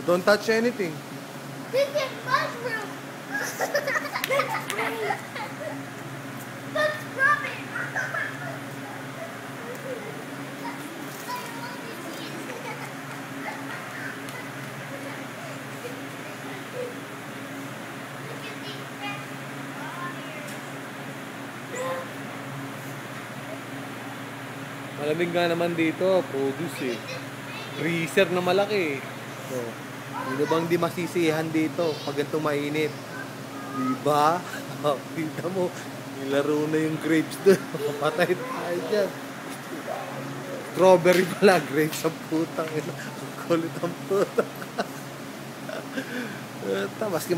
Don't touch anything. This is mushroom. That's great. Let's rub it. Malamig nga naman dito, produce eh. Freezer na malaki. So, sino bang di masisihan dito pag ito mainit? Diba? Kita mo, nilaro na yung grapes doon. Patay tayo dyan. Strawberry pala, grapes ang putang. Ang kulit ang putang. Maski